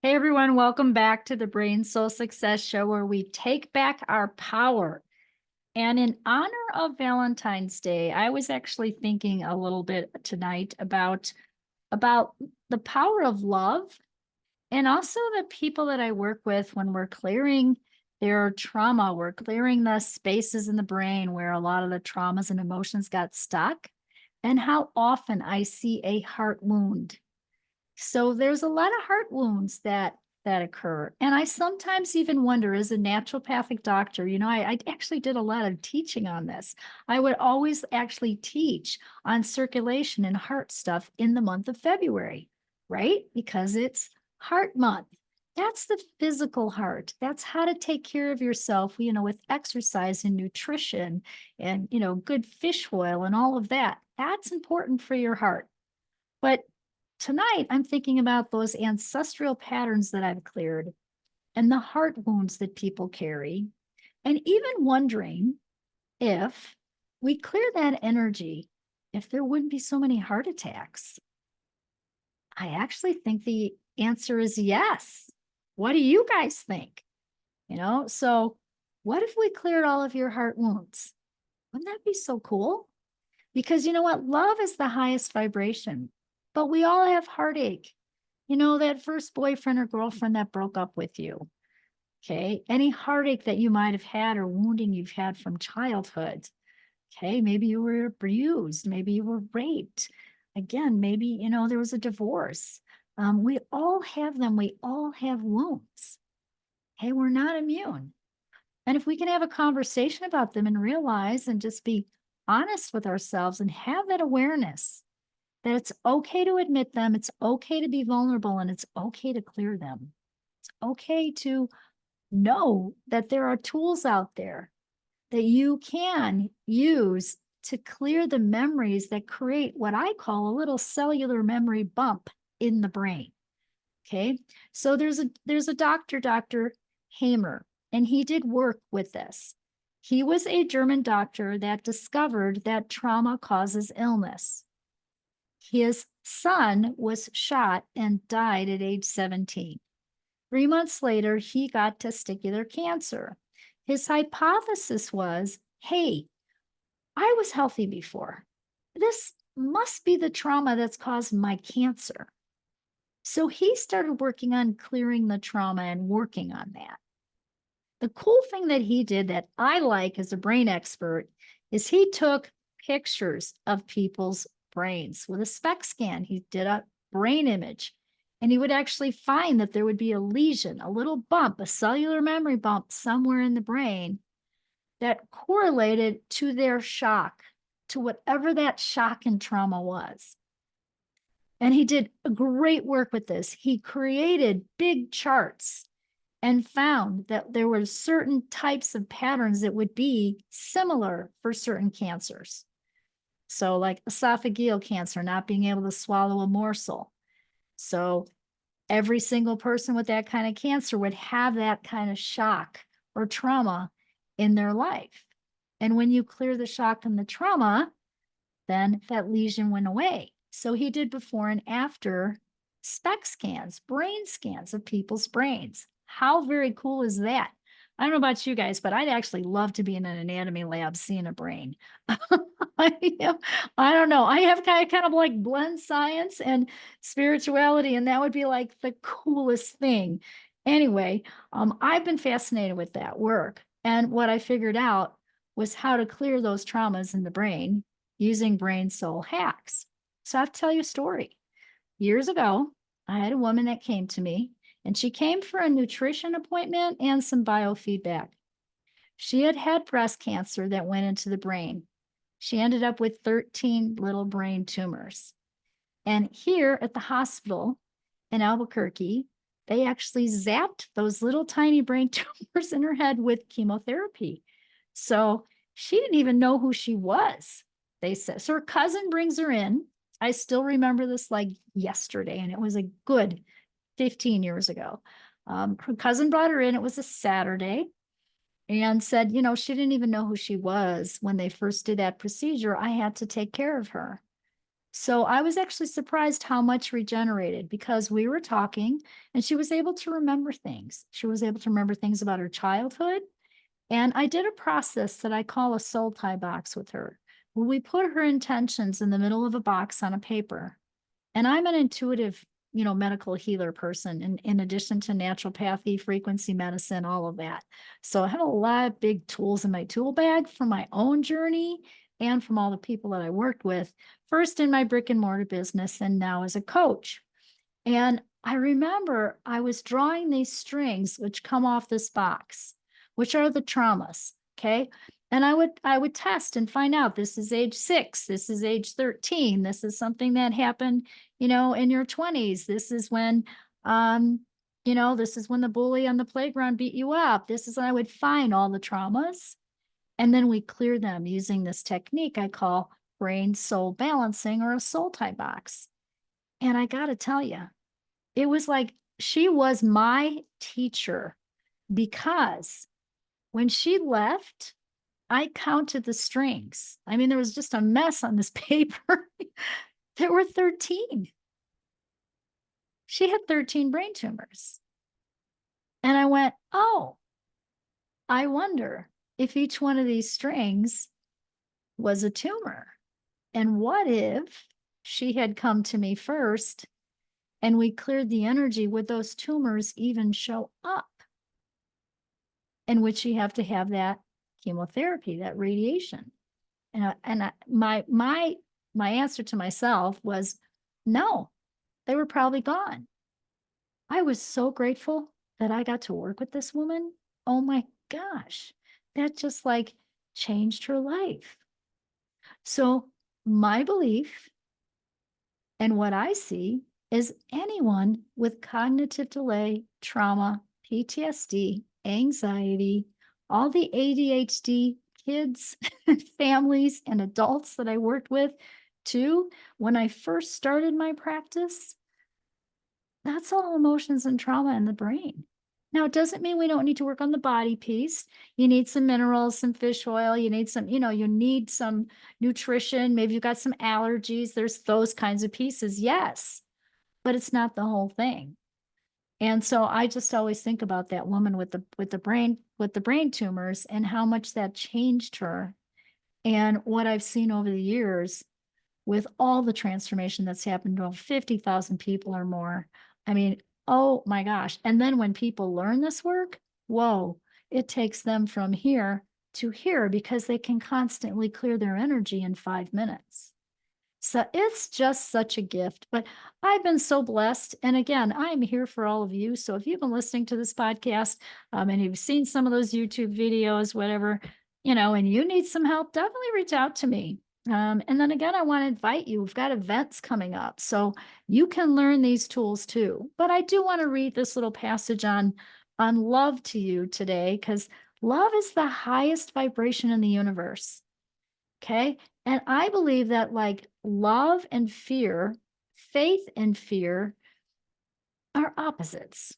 Hey everyone, welcome back to the Brain Soul Success Show where we take back our power. And in honor of Valentine's Day, I was actually thinking a little bit tonight about the power of love and also the people that I work with when we're clearing their trauma, we're clearing the spaces in the brain where a lot of the traumas and emotions got stuck, and how often I see a heart wound. So there's a lot of heart wounds that occur. And I sometimes even wonder, as a naturopathic doctor, I actually did a lot of teaching on this. I would always actually teach on circulation and heart stuff in the month of February, right? Because it's heart month. That's the physical heart. That's how to take care of yourself, with exercise and nutrition and, good fish oil and all of that. That's important for your heart. But tonight, I'm thinking about those ancestral patterns that I've cleared and the heart wounds that people carry, and even wondering if we clear that energy, if there wouldn't be so many heart attacks. I actually think the answer is yes. What do you guys think? So what if we cleared all of your heart wounds? Wouldn't that be so cool? Because you know what? Love is the highest vibration, but we all have heartache. That first boyfriend or girlfriend that broke up with you. Okay. Any heartache that you might have had or wounding you've had from childhood. Okay. Maybe you were abused. Maybe you were raped. Again, maybe, there was a divorce. We all have them. We all have wounds. Hey, we're not immune. And if we can have a conversation about them and realize and just be honest with ourselves and have that awareness that it's okay to admit them, it's okay to be vulnerable, and it's okay to clear them. It's okay to know that there are tools out there that you can use to clear the memories that create what I call a little cellular memory bump in the brain. Okay. So there's a doctor, Dr. Hamer, and he did work with this. He was a German doctor that discovered that trauma causes illness. His son was shot and died at age 17. 3 months later, he got testicular cancer. His hypothesis was, hey, I was healthy before. This must be the trauma that's caused my cancer. So he started working on clearing the trauma and working on that. The cool thing that he did that I like as a brain expert is he took pictures of people's brains with a SPECT scan. He did a brain image, and he would actually find that there would be a lesion, a little bump, a cellular memory bump somewhere in the brain that correlated to their shock, to whatever that shock and trauma was. And he did great work with this. He created big charts and found that there were certain types of patterns that would be similar for certain cancers. So like esophageal cancer, not being able to swallow a morsel. So every single person with that kind of cancer would have that kind of shock or trauma in their life. And when you clear the shock and the trauma, then that lesion went away. So he did before and after SPECT scans, brain scans of people's brains. How very cool is that? I don't know about you guys, but I'd actually love to be in an anatomy lab seeing a brain. I don't know. I have kind of like blend science and spirituality, and that would be like the coolest thing. Anyway, I've been fascinated with that work. And what I figured out was how to clear those traumas in the brain using brain soul hacks. So I have to tell you a story. Years ago, I had a woman that came to me, and she came for a nutrition appointment and some biofeedback. She had had breast cancer that went into the brain. She ended up with 13 little brain tumors. And here at the hospital in Albuquerque, they actually zapped those little tiny brain tumors in her head with chemotherapy. So she didn't even know who she was. They said, so her cousin brings her in. I still remember this like yesterday, and it was a good 15 years ago. Her cousin brought her in. It was a Saturday, and said, she didn't even know who she was when they first did that procedure. I had to take care of her. So I was actually surprised how much regenerated because we were talking and she was able to remember things. She was able to remember things about her childhood. And I did a process that I call a soul tie box with her, where we put her intentions in the middle of a box on a paper. And I'm an intuitive, medical healer person, in addition to naturopathy, frequency medicine, all of that. So I have a lot of big tools in my tool bag from my own journey and from all the people that I worked with, first in my brick and mortar business and now as a coach. And I remember I was drawing these strings which come off this box, which are the traumas. Okay. And I would test and find out this is age 6, this is age 13, this is something that happened, in your 20s. This is when this is when the bully on the playground beat you up. This is when I would find all the traumas. And then we clear them using this technique I call brain soul balancing or a soul tie box. And I gotta tell you, it was like she was my teacher because when she left, I counted the strings. I mean, there was just a mess on this paper. There were 13. She had 13 brain tumors. And I went, oh, I wonder if each one of these strings was a tumor. And what if she had come to me first and we cleared the energy? Would those tumors even show up? In which you have to have that chemotherapy, that radiation. My answer to myself was no, they were probably gone. I was so grateful that I got to work with this woman. Oh my gosh, that just like changed her life. So my belief and what I see is anyone with cognitive delay, trauma, PTSD, anxiety, all the ADHD kids, families, and adults that I worked with too, when I first started my practice, that's all emotions and trauma in the brain. Now, it doesn't mean we don't need to work on the body piece. You need some minerals, some fish oil. You need some, you need some nutrition. Maybe you've got some allergies. There's those kinds of pieces. Yes, but it's not the whole thing. And so I just always think about that woman with the brain tumors and how much that changed her. And what I've seen over the years with all the transformation that's happened to 50,000 people or more. I mean, oh my gosh. And then when people learn this work, whoa, it takes them from here to here because they can constantly clear their energy in 5 minutes. So it's just such a gift. But I've been so blessed. And again, I'm here for all of you. So if you've been listening to this podcast and you've seen some of those YouTube videos, whatever, and you need some help, definitely reach out to me. And then again, I want to invite you. We've got events coming up, so you can learn these tools too. But I do want to read this little passage on love to you today, because love is the highest vibration in the universe. Okay. And I believe that like love and fear, faith and fear are opposites.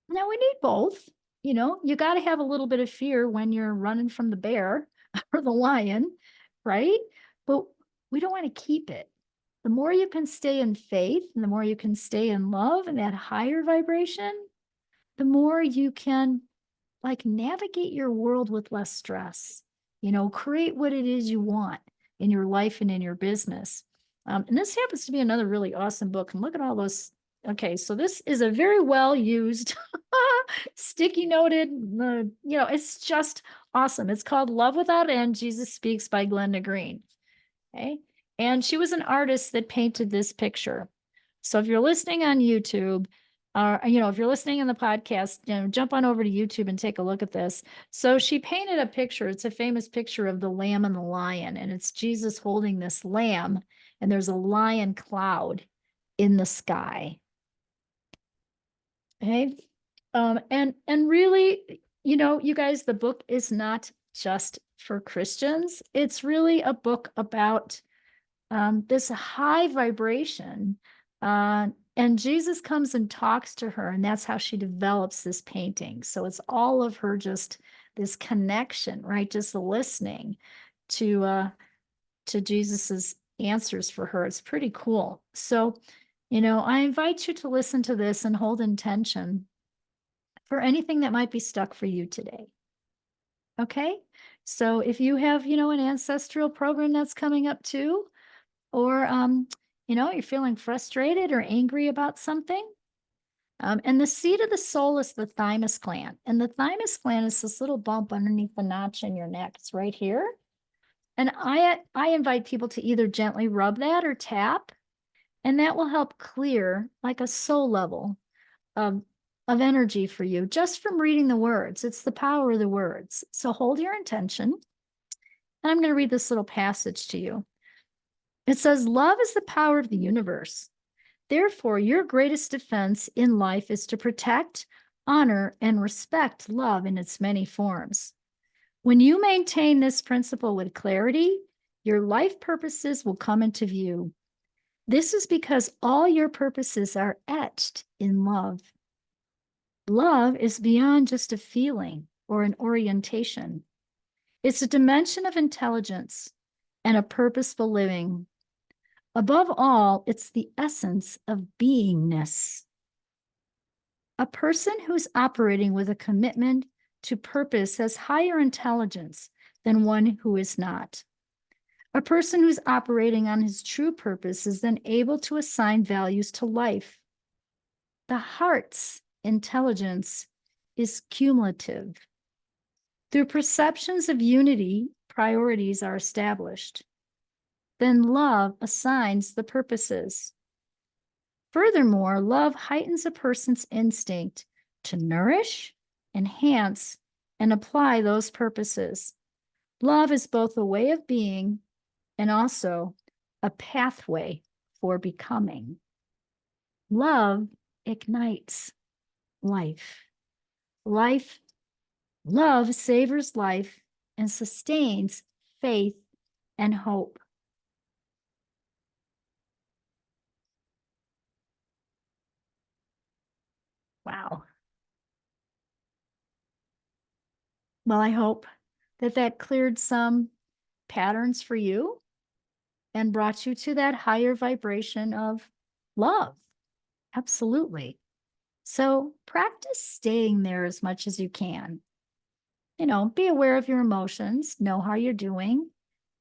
Now we need both. You got to have a little bit of fear when you're running from the bear or the lion, right? But we don't want to keep it. The more you can stay in faith and the more you can stay in love and that higher vibration, the more you can like navigate your world with less stress, create what it is you want in your life and in your business. And this happens to be another really awesome book. And look at all those. Okay, so this is a very well used, sticky noted, it's just awesome. It's called Love Without End, Jesus Speaks by Glenda Green. Okay. And she was an artist that painted this picture. So if you're listening on YouTube, if you're listening in the podcast, jump on over to YouTube and take a look at this. So she painted a picture. It's a famous picture of the lamb and the lion, and it's Jesus holding this lamb, and there's a lion cloud in the sky. Okay. And really, you guys, the book is not just for Christians. It's really a book about this high vibration. And Jesus comes and talks to her, and that's how she develops this painting. So it's all of her, just this connection, right? Just listening to Jesus's, answers for her. It's pretty cool. So, I invite you to listen to this and hold intention for anything that might be stuck for you today. Okay? So if you have, an ancestral program that's coming up too, or you're feeling frustrated or angry about something, and the seat of the soul is the thymus gland. And the thymus gland is this little bump underneath the notch in your neck. It's right here. And I invite people to either gently rub that or tap, and that will help clear like a soul level of of energy for you just from reading the words. It's the power of the words. So hold your intention. And I'm going to read this little passage to you. It says, "Love is the power of the universe. Therefore, your greatest defense in life is to protect, honor, and respect love in its many forms. When you maintain this principle with clarity, your life purposes will come into view. This is because all your purposes are etched in love. Love is beyond just a feeling or an orientation. It's a dimension of intelligence and a purposeful living. Above all, it's the essence of beingness. A person who's operating with a commitment to purpose has higher intelligence than one who is not. A person who's operating on his true purpose is then able to assign values to life. The heart's intelligence is cumulative. Through perceptions of unity, priorities are established. Then love assigns the purposes. Furthermore, love heightens a person's instinct to nourish, enhance, and apply those purposes. Love is both a way of being and also a pathway for becoming. Love ignites life. Love savors life and sustains faith and hope. Wow. Well, I hope that that cleared some patterns for you and brought you to that higher vibration of love. Absolutely. So practice staying there as much as you can. Be aware of your emotions, know how you're doing,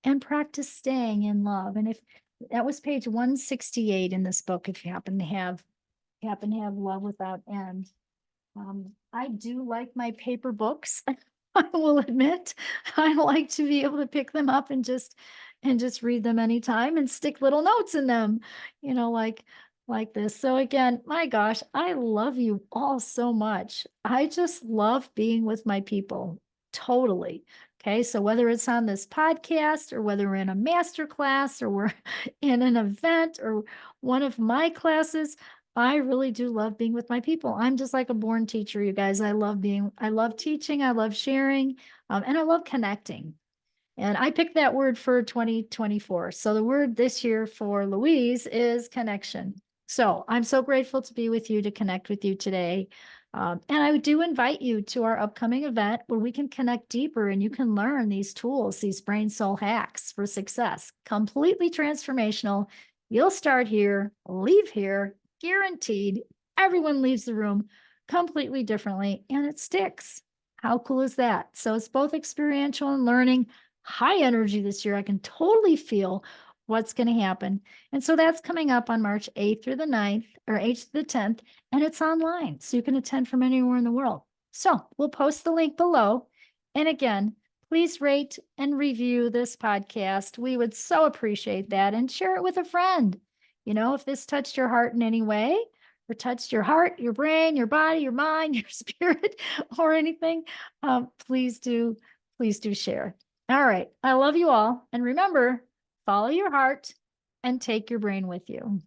and practice staying in love. And if that was page 168 in this book, if you happen to have love without end. I do like my paper books. I will admit, I like to be able to pick them up and just read them anytime and stick little notes in them, like this. So again, my gosh, I love you all so much. I just love being with my people. Totally. Okay. So whether it's on this podcast or whether we're in a master class or we're in an event or one of my classes, I really do love being with my people. I'm just like a born teacher, you guys. I love teaching, I love sharing, and I love connecting. And I picked that word for 2024. So the word this year for Louise is connection. So I'm so grateful to be with you, to connect with you today. And I do invite you to our upcoming event where we can connect deeper and you can learn these tools, these brain soul hacks for success, completely transformational. You'll start here, leave here, guaranteed. Everyone leaves the room completely differently and it sticks. How cool is that? So it's both experiential and learning, high energy this year. I can totally feel what's going to happen. And so that's coming up on March 8th through the 9th or 8th to the 10th, and it's online. So you can attend from anywhere in the world. So we'll post the link below. And again, please rate and review this podcast. We would so appreciate that, and share it with a friend. If this touched your heart in any way, or touched your heart, your brain, your body, your mind, your spirit, or anything, please do share. All right. I love you all. And remember, follow your heart and take your brain with you.